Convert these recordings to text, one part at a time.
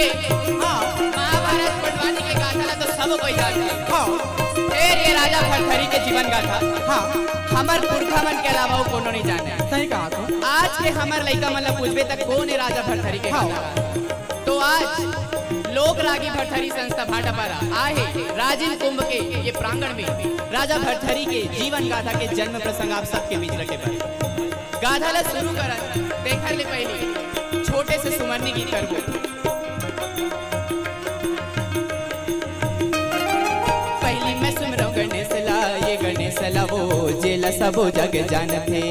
के महाभारत पटवानी के गाथा ला तो सब कोई जानते। फिर ये राजा भरथरी के जीवन गाथा हमर पुरखा मन के अलावा वो कोनो नहीं जाने। सही कहा तो। आज के हमर लइका मतलब पूछबे तक कौन है राजा भरथरी के गाथा। तो आज लोक रागी भरथरी संस्था भाटापारा आहे राजिन कुंभ के ये प्रांगण में राजा भरथरी के जीवन गाथा के जन्म प्रसंग आप सबके बीच रखे पर गाथा ला शुरू करत देखर ले पहले छोटे से सुमरनी गीत करबो। पहली मैं सुमरो गणेश ला ये गणेश ला वो जेला सबो जग जानते।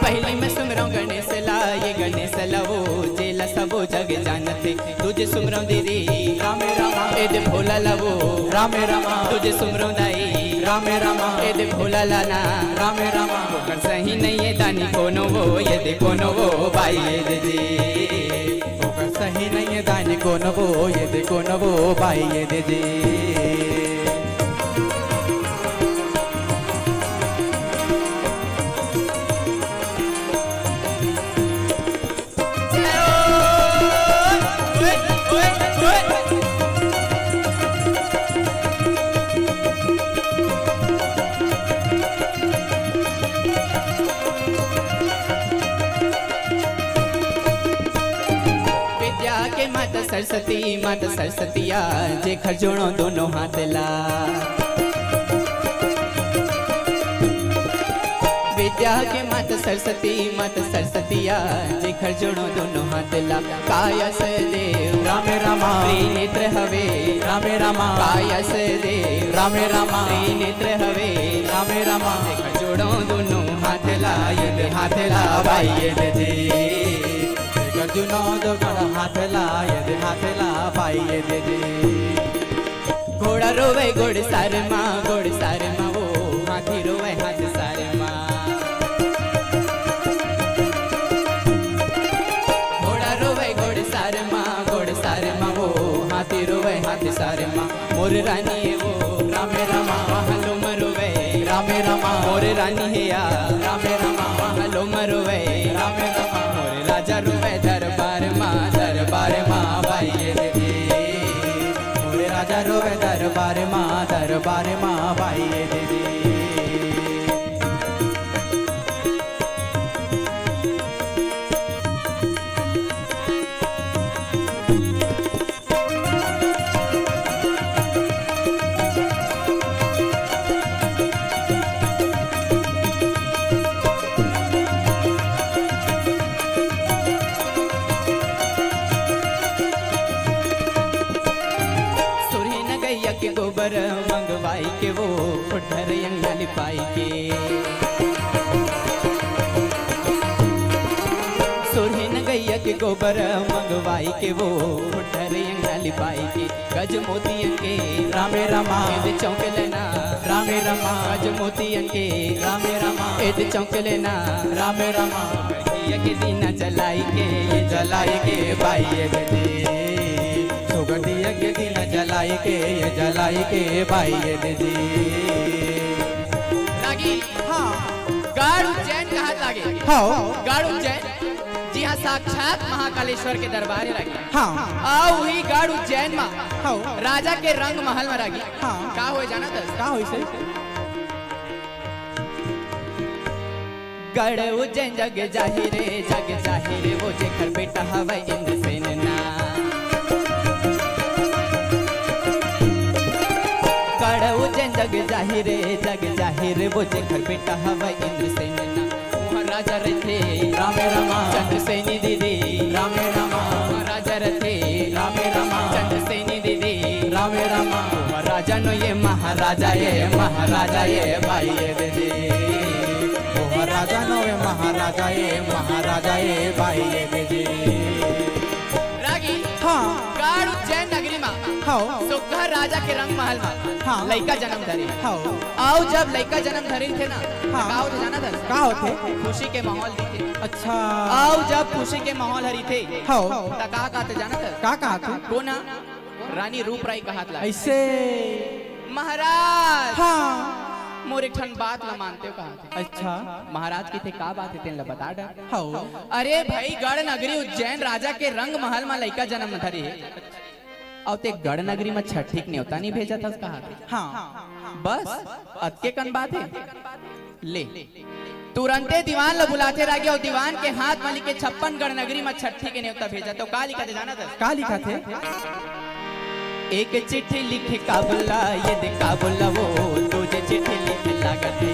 पहली मैं सुमरो गणेश ला ये गणेश ला वो जेला सबो जग जानते। तुझे सुमरो दीदी रामे रामा एद भोला ला वो रामे रामा। तुझे सुमरो दाई रामे रामा एद भोला लाना रामे रामा। कर सही नहीं है दानी कोनो वो ये दे कोनो वो भाई ये दे जी। कर सही नहीं है दानी कोनो वो ये दे कोनो वो भाई ये दे जी। माता सरस्वतिया जे घर जोड़ो दोनों हाथ ला। विद्या के माता सरस्वतिया जे घर जोड़ो दोनों हाथ ला। कायस देव रामे रामा नेत्र हवे रामे रामा। कायस देव रामे रामा नेत्र हवे रामे रामा। जे घर जोड़ो दोनों हाथ ला ये दे हाथ ला भाई ये दे जी। अर्जुनो दो गड़ा हाथ ला ये दे हाथ ला भाई ये दे जी। घोड़ा रोवे घोड़ सार माँ वो हाथी रोवे हाथ सार माँ। घोड़ा रोवे घोड़ सार माँ वो हाथी रोवे हाथ सार माँ। मोर रानी है वो रामे रामा हलो मरोवे रामे रामा। मोर रानी है या रामे रामा हलो मरोवे रामे रामा। मोर राजा रोवे दरबार माँ भाई ये दे जी। मोरे राजा रोवे दरबार माँ भाई ये दे जी। के गोबर मंगवाई के वो उठर अंगना लिपाई के। सोरहिन गैया के गोबर मंगवाई के वो उठर अंगना लिपाई के। गज मोतियन के रामे रामा एद चौक लेना रामे रामा। गज मोतियन के रामे रामा एद चौक लेना रामे रामा। गैया के दीना जलाई के ये जलाई के भाई ये दे जी। सुगंधिया के दिन जलाई के ये जलाई के भाई ये दे जी। लागी गाड़ उज्जैन कहाँ लागे। गाड़ उज्जैन जी हाँ साक्षात महाकालेश्वर के दरबार लगे। आओ वही गाड़ उज्जैन में राजा के रंग महल में लगी। का हो जाना था का होई से गढ़ उज्जैन जग जाहिरे वो जेकर बेटा हवा इंद्रसेन ना। गढ़ उज्जैन जग जाहिरे वो जेकर बेटा हवा इंद्रसेन ना। वहाँ राजा रथे रामे रामा चंद्रसेनी दीदी रामे रामा। वहाँ राजा रथे रामे रामा चंद्रसेनी दीदी रामे रामा। वहाँ राजा नो ये महाराजा ये भाई ये दे जी। महाराजा नो ये महाराजा ये भाई ये दे जी। रागी गाड़ उज्जैन नगरी में सुखा राजा के रंग महल में लइका जन्म धरी। आओ जब लइका जन्म धरी थे ना का होते जाना था का होते खुशी के माहौल दिखे। अच्छा आओ जब खुशी के माहौल हरी थे ता का कहते जाना था का कहते कोना रानी रूप राई कहा था ऐसे महाराज मोर एक ठन बात ला मानते हो कहा थे अच्छा महाराज की थे का बात है तेन ला बता डर हाउ अरे भाई गढ़ नगरी उज्जैन राजा के रंग महल में लइका जन्म धरी और ते गढ़ नगरी में छठी के न्योता नहीं भेजा था कहा थे हाँ बस अतके कन बात है ले तुरंते दीवान ला बुलाते रह गया और दीवान के हाथ में लिखे 56 गढ़ नगरी में छठी के न्योता भेजा तो का लिखा थे जाना था का लिखा थे एक चिट्ठी लिखे काबुला ये दे काबुला वो तुझे चिट्ठी लिखे लागते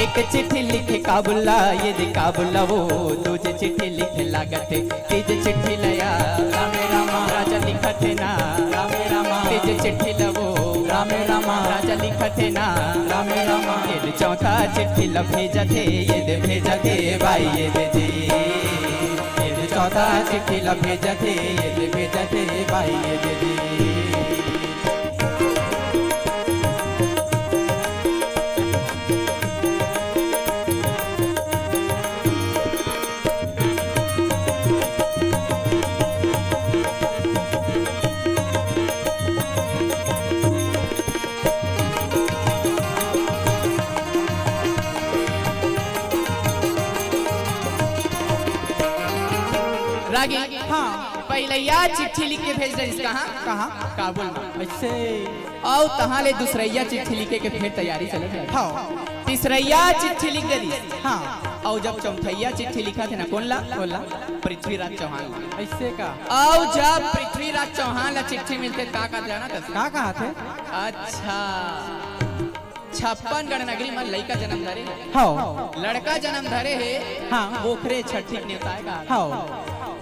एक चिट्ठी लिखे काबुला ये दे काबुला वो तुझे चिट्ठी लिखे लागते तीज चिट्ठी लया रामे रामा राजा लिखते ना रामे रामा तीज चिट्ठी लवो रामे रामा राजा लिखते ना रामे रामा ये चौथा चिट्ठी ल भेजा थे ये दे भेजा थे भाई ये दे दे चौथा चिट्ठी ला भेजा थे ये भेजा थे भाई ये दे दे रागी हाँ पहले या चिट्ठी लिख के भेज रही कहाँ कहाँ काबुल में ऐसे और तहाँ ले दूसरैया चिट्ठी लिखे के फिर तैयारी चले जाए हाँ तीसरैया चिट्ठी लिख दे हाँ और जब चौथैया चिट्ठी लिखा थे ना कौन ला बोला पृथ्वीराज चौहान ला। ऐसे का और जब पृथ्वीराज चौहान ला चिट्ठी मिलते का जाना था का कहा थे अच्छा 56 गढ़ नगरी में लड़का जन्म धरे हाँ लड़का जन्म धरे है हाँ पोखरे छठी न्योताएगा हाँ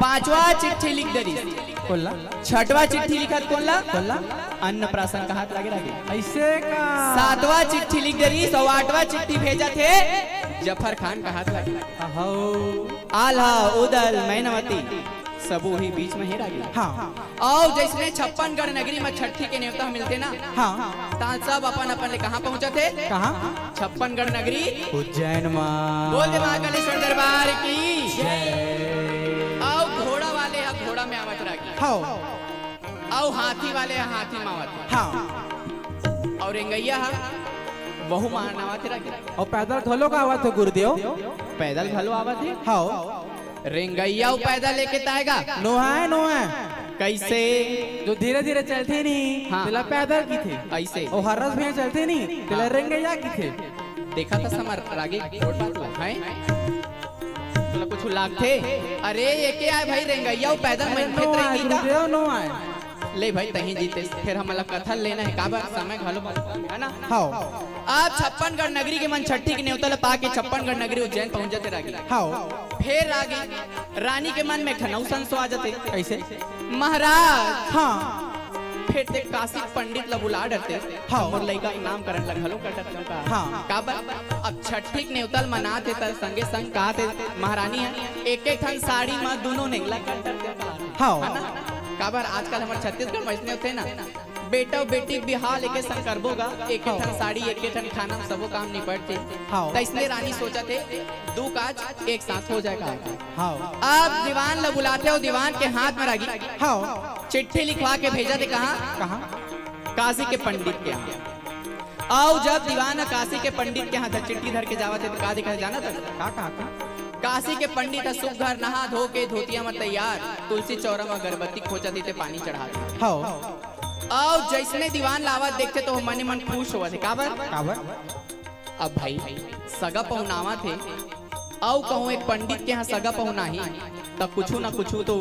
पांचवा चिट्ठी लिख दरी बोला छठवा चिट्ठी लिखा कौन ला बोला अन्न प्राशन का हाथ लगे लगे ऐसे का सातवां चिट्ठी लिख दरी 8वां चिट्ठी भेजा थे जफर खान का हाथ लगे आल्हा उदल मैनवती सबू ही बीच में ही रह गया हाँ और जैसे 56 गढ़ नगरी में छठी के न्योता मिलते ना हाँ ता सब अपन अपन ले कहाँ पहुँचे थे कहाँ 56 गढ़ नगरी उज्जैन में बोल दे महाकालेश्वर दरबार की और घोड़ा वाले यहाँ घोड़ा में आवत रही हाँ और हाथी वाले यहाँ हाथी में आवत हाँ और रेंगैया वहु मानवाते रह गया और पैदल ढोलो का आवाज थे गुरुदेव पैदल घलो आवत है हाँ रेंगैया पैदल लेके ताएगा नो है कैसे जो धीरे धीरे चलते नहीं हाँ। तिला पैदल की थे ऐसे और हरस भी चलते नहीं तिला रेंगैया की थे देखा था समर रागी रोड बात है तुला कुछ लाग थे अरे ये क्या है भाई रेंगैया पैदल अरे में नो खेत आए रही था गुरुदेव नो आए ले भाई तहीं जीते फिर हम कथन लेना है काबर समय घलो है ना हाँ आप 56 गढ़ नगरी के मन छठी के न्योता ला पाके 56 गढ़ नगरी उज्जैन पहुंच जाते रागी हाँ फिर रागी रानी के मन में खनौसन सो आ जाते कैसे महाराज हाँ फिर ते काशी पंडित ला बुला डरते हाँ। मोर लइका इनाम करन लगलो कर डरते का हाँ। काबर अब छठी के न्योतल मनाते त संगे संग कहते महारानी है एक एक ठन साड़ी में दोनों नेगला कर डरते हाँ। है ना काबर आजकल हमारे छत्तीसगढ़ में इसने होते ना बेटा और बेटी बिहार लेके संग करबोगा एक एक ठन साड़ी एक एक ठन खाना सबो काम निपटते हाँ। तो इसने रानी सोचा थे दो काज एक साथ हो जाएगा हाँ अब दीवान ला बुलाते हो दीवान के हाथ में रगी हाँ चिट्ठी लिखवा के भेजा थे कहाँ कहाँ काशी के पंडित के यहाँ आओ जब दीवान काशी के पंडित के यहाँ चिट्ठी धर के जावा थे तो कहा दिखा जाना था कहाँ काशी के पंडित सुख घर नहा धो के धोतिया में तैयार तुलसी चौरा में अगरबत्ती खोचा थे पानी चढ़ाते हाँ और जैसने दीवान लावा देखते तो मन मन खुश हुआ थे काबर काबर अब भाई सगा पहुनावा थे आओ कहूँ एक पंडित के यहाँ सगा पहुना ही तब कुछ ना कुछ तो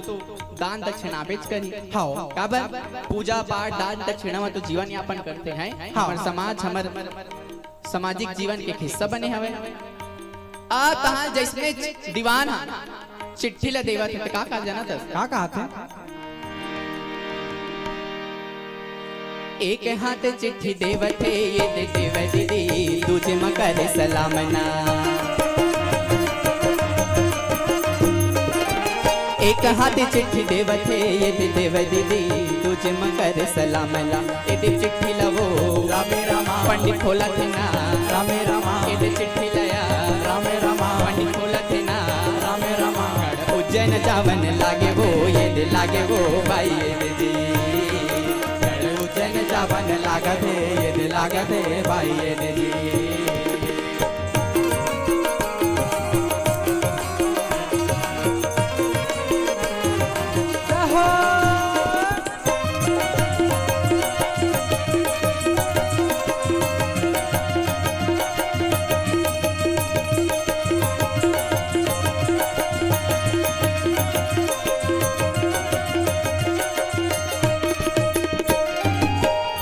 दान दक्षिणा बेच करी हाँ काबर पूजा पाठ दान दक्षिणा में तो जीवन यापन करते हैं हमारे समाज हमारे सामाजिक जीवन के हिस्सा बने हवे आ तहाँ जैसने दीवान चिट्ठी ला देवा थे का जाना था कहाँ थे एक हाथ चिट्ठी देवथे ये दे देव दीदी तुझे मकर सलामना एक हाथ चिट्ठी देवथे ये दे देव दीदी तुझे मकर सलामना ये दे चिट्ठी लवो रामे रामा पंडित खोला थे ना रामे रामा ये दे चिट्ठी लया रामे रामा पंडित खोला थे ना रामे रामा उज्जैन जावन लागे वो ये दे लागे वो भाई ये दे जी जन जावन लागत है ये दे लागत है भाई ये दे जी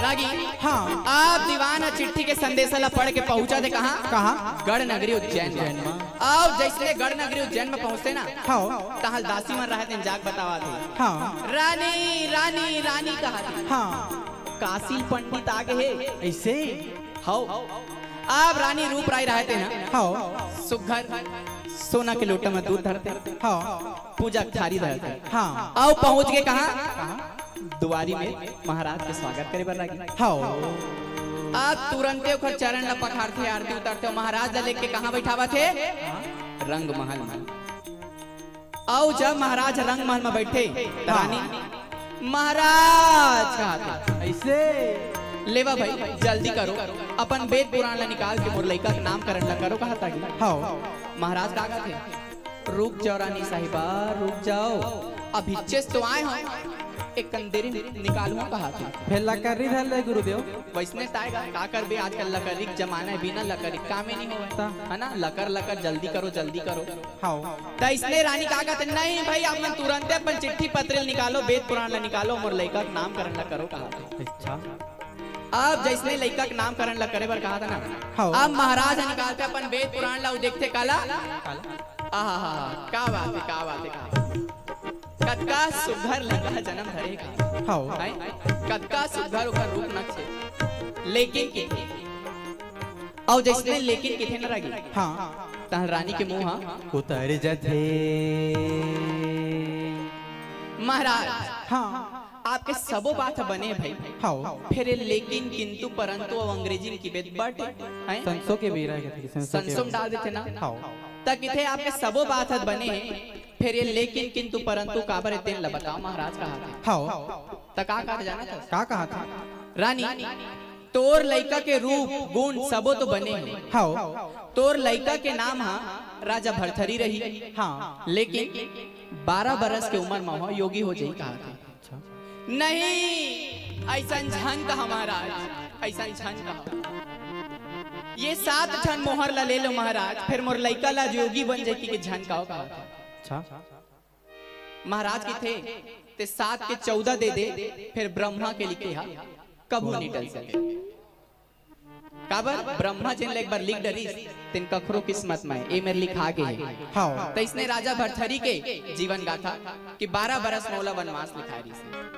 रागी हाँ आप दीवाना चिट्ठी के संदेशा ला पढ़ के पहुंचा थे कहाँ कहाँ गढ़ नगरी उज्जैन में। अब जैसे गढ़ नगरी उज्जैन में पहुंचते ना हाँ तहल दासी मन रहे थे जाग बतावा थे हाँ रानी रानी रानी कहा थी हाँ कासिल पंडित आगे है ऐसे हो अब रानी रूप राय रहे थे ना हाँ सुघर सोना के लोटा में दूध धरते हाँ पूजा थारी धरते हाँ अब पहुंच गए कहाँ दुआरी में महाराज के स्वागत करे बर लगी हाँ अब तुरंते ओकर चरण ला पखारते आरती उतारते महाराज ला लेके कहाँ बैठावा थे रंग महल में। और जब महाराज रंग महल में बैठे तो रानी महाराज कहा था ऐसे लेवा भाई जल्दी करो अपन वेद पुराण ला निकाल के मोर लइका के नाम करण ला करो कहा था हाँ महाराज का थे रुक जाओ रानी साहिबा रुक जाओ अभी चेस तो आए हो एक कंदेरी निकालू कहा था फिर लकड़ी धर ले गुरुदेव वैसने ताएगा का कर बे आजकल लकड़ी के जमाना है बिना लकड़ी काम ही नहीं होता है ना लकर लकर जल्दी करो हाँ तो इसलिए रानी का कहते नहीं भाई आप मन तुरंत अपन चिट्ठी पत्र निकालो वेद पुराण ला निकालो मोर लइका के नाम करण ला करो कहा था अच्छा अब जैसे लइका के नाम करण ला करे बर कहा था ना हाँ अब महाराज निकालते अपन वेद पुराण ला देखते काला आहा का बात है कतका सुघर लगा जन्म धरेगा हाँ कतका सुघर ओकर रूप न छे लेकिन के और जैसे लेकिन के थे न रगी हाँ तहन रानी के मुंह हां उतर जथे महाराज हाँ आपके सबो बात बने भाई हाँ फिर लेकिन किंतु परंतु और अंग्रेजी की बेत बटे हैं संसो के बीरा के संसो में डाल देते ना हाँ तक इथे आपके सबो बात बने फिर ये लेकिन किंतु परंतु काबर इतने ला बताओ महाराज कहा था हाँ तक का जाना था का कहा था रानी तोर लइका के रूप गुण सबो तो बने हैं हाँ तोर लइका के नाम हा राजा भरथरी रही हाँ लेकिन 12 बरस के उम्र में हो योगी हो जाई कहा था नहीं ऐसा झन का महाराज ऐसा झन का ये 7 ठन मोहर ला ले लो महाराज फिर मोर लइका ला योगी बन जाई कि झन का कहा था अच्छा महाराज के थे ते 7 के 14 दे दे फिर ब्रह्मा के लिखे हा कबू नहीं टल सके काबर ब्रह्मा जिन एक बार लिख डरी तिन कखरो किस्मत में ए मेरे लिखा के है हाँ तो इसने राजा भरथरी के जीवन गाथा कि 12 बरस मौला वनवास लिखा रही से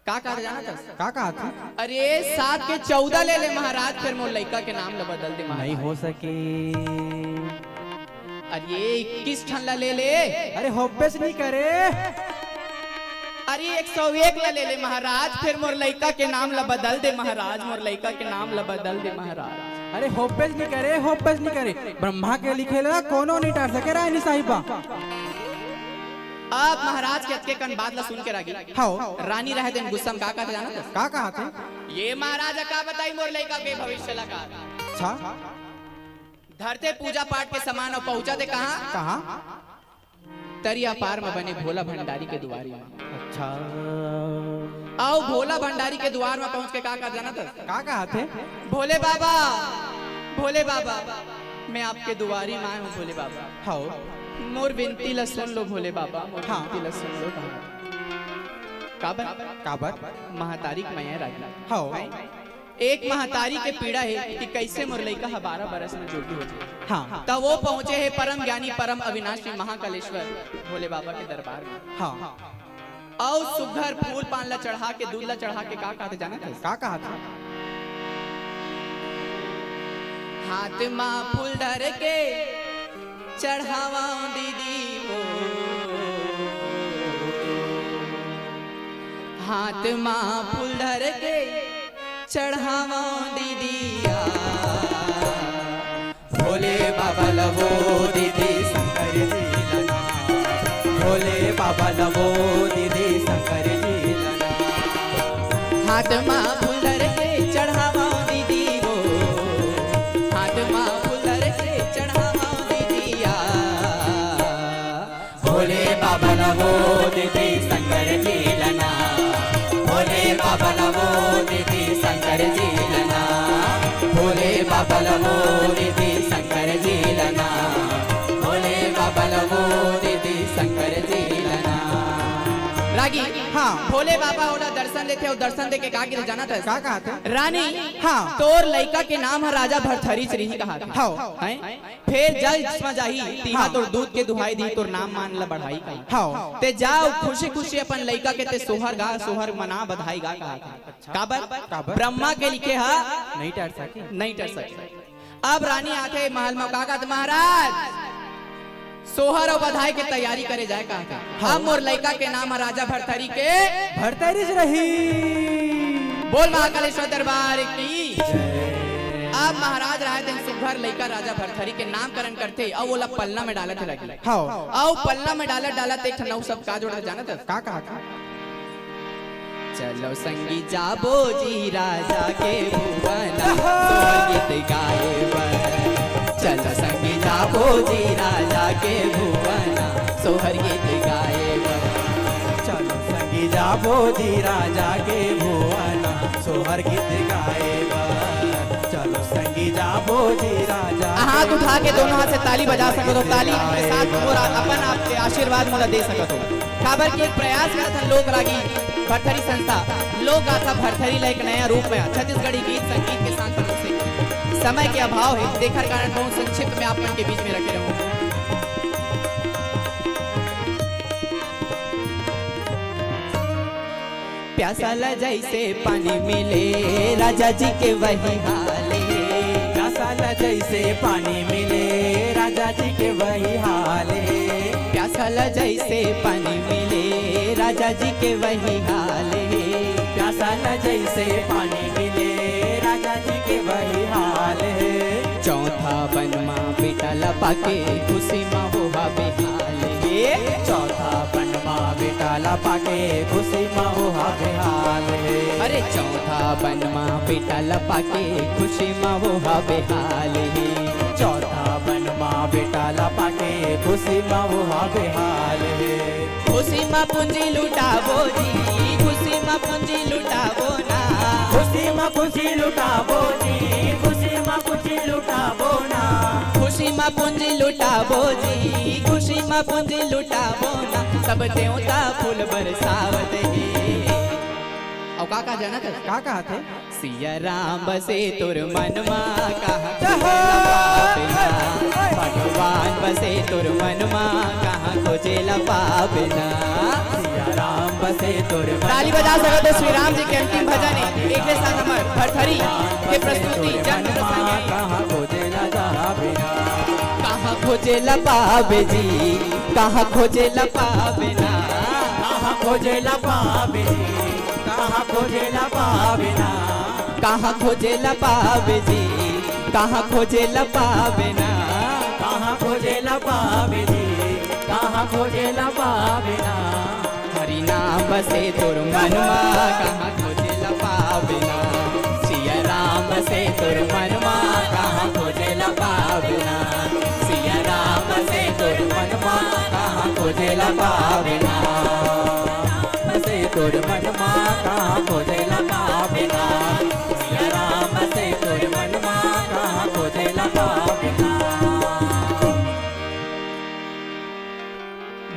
का जाना था का कहा था अरे 7 के 14 ले ले महाराज फिर मोर लइका के नाम ला बदल दे महाराज नहीं हो सके अरे 21 ठन ला ले ले अरे होपेस नहीं करे अरे 101 ला ले ले महाराज फिर मोर लइका के नाम ला बदल दे महाराज मोर लइका के नाम ला बदल दे महाराज अरे होपेस नहीं करे ब्रह्मा के लिखे ला कोनो नहीं टार सके रानी साहिबा आप महाराज के अटके कन बात ला सुन के रागी हाँ रानी रहे दिन गुस्सा में का जाना था का कहा थे ये महाराजा का बताई मोर लइका के भविष्य ला का अच्छा धरते पूजा पाठ के समान और पहुंचा दे कहाँ कहा तरिया पार में बने भोला भंडारी के द्वारी में अच्छा आओ भोला भंडारी के द्वार में पहुंच के का जाना था का कहा थे भोले बाबा मैं आपके दुआरी में आया हूँ भोले बाबा हाँ मोर विनती ला सुन लो भोले बाबा मोर हाँ। विनती ला सुन लो काबर महातारी मैं रागी हाँ एक महातारी के पीड़ा है कि कैसे मोर लइका 12 बरस में जोगी हो जाए हाँ तब वो पहुंचे है परम ज्ञानी परम अविनाशी महाकालेश्वर भोले बाबा के दरबार में हाँ और सुघर फूल पान ला चढ़ा के दूध ला चढ़ा के का कहते जाना था का कहा था हाथ माँ फूल धर के चढ़ावा दीदी हो हाथ माँ फूल धर के चढ़ावा दीदिया भोले बाबा लवो दीदी शंकर जी लना भोले बाबा लवो दीदी शंकर जी लना हाथ माँ फूलर के चढ़ावा दीदी वो, हाथ माँ फूलर के चढ़ावा दीदिया। भोले बाबा नमो दीदी शंकर जी लना, भोले बाबा नमो दीदी शंकर जी लना, भोले बाबा नमो दीदी शंकर जी लना, भोले बाबा नमो दीदी शंकर जी लना। रागी हाँ। भोले बाबा ओला दर्शन लेते और दर्शन दे के का गिर जाना था का कहा था? रानी हाँ। तोर लड़का के नाम है राजा भरथरी श्री कहा था। हाँ। हैं? फिर जल जिसमें जाही तीहा हाँ। तोर दूध के दुहाई दी तोर नाम मान ला बढ़ाई का। हाँ। ते जाओ खुशी खुशी अपन लड़का के ते सोहर गा सोहर मना बधाई गा कहा था। काबर ब्रह्मा के लिखे हा नहीं टहर सके। नहीं टल सके। अब रानी आते महल में काका महाराज सोहर और बधाई के तैयारी करे जाए कहा था। हम और लड़का के नाम है राजा भरथरी के भरतरिज रही। बोल महाकालेश्वर दरबार की। अब महाराज राय दिन सुघर लड़का राजा भरथरी के नामकरण करते और वो पल्ला में डालत लगी। हाँ। और पल्ला में डालत एक नौ सब का जोड़ा जाना था का कहा था? चलो संगी जाबो जी राजा के भुवना सोहर गीत गाए बर। चलो संगी जाबो जी राजा के भुवना सोहर गीत गाए बर। चलो संगी जाबो जी राजा के भुवना सोहर गीत गाए बर। चलो संगी जाबो जी राजा। हाथ उठा के दोनों हाथ से ताली बजा सको तो ताली के साथ पूरा अपन आपके आशीर्वाद मुझे दे सको तो। खबर की एक प्रयास करा था लोक रागी भरथरी संस्था लोक गाथा भरथरी ला एक नया रूप में छत्तीसगढ़ी गीत संगीत के साथ से समय के अभाव है देखकर कारण बहुत संक्षिप्त में आप मन के बीच में रखे रहूं। प्यासा ला जैसे पानी मिले राजा जी के वही हाले। प्यासा ला जैसे पानी मिले राजा जी के वही हाले। प्यासा ला जैसे पानी मिले राजा जी के वही हाले। प्यासा ला जैसे पानी मिले राजा जी के वही हाले। चौथा बनमा बेटा लपा के खुशी माँ होहा बेहाले। चौथा बनमा बेटा लपा के खुशी माँ होहा बेहाले। अरे चौथा बनमा बेटा लपा के खुशी माँ होहा बेहाले। चौथा बनमा बेटा लपा के खुशी माँ होहा बेहाले। खुशी माँ पूंजी लुटावो जी खुशी माँ पूंजी लुटावो ना। खुशी माँ खुशी लुटावो जी खुशी माँ खुशी लुटावो ना। खुशी माँ पूंजी लुटावो जी खुशी माँ पूंजी लुटावो ना। सब देवता फूल बरसावत है। और का जाना था का कहा थे? सिया राम बसे तुर मनमा कहाँ भगवान बसे तुर मनमा कहाँ खोजे पाबिना। सिया राम बसे तुर ताली बजा सको तो श्री राम जी के अंतिम भजन एक के साथ हमार भरथरी के प्रस्तुति जन्म प्रसंग कहाँ खोजे पाबिना। कहाँ खोजे पाबे जी कहाँ खोजे पाबिना। कहाँ खोजे पाबिना। कहाँ खोजे पाबिना। कहाँ खोजे पाबे जी कहाँ खोजे पाबिना। कहाँ खोजे पाबिनी। कहाँ खोजे पाबिना। हरि नाम बसे तुर मनमा कहाँ खोजे पाबिना। सिया राम से तुर मनमा कहाँ खोजे पाबिना। सिया राम से तुर मनमा कहाँ खोजे पाबिना। से तुर मनमा कहाँ खोजे पाबिना। सिया राम से तुर मनमा कहाँ खोजे पाबिना।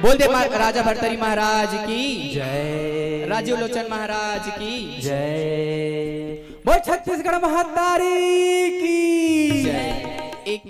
बोल दे राजा भरथरी महाराज की जय। राजीव लोचन महाराज की जय। बोल छत्तीसगढ़ महातारी की जय। एक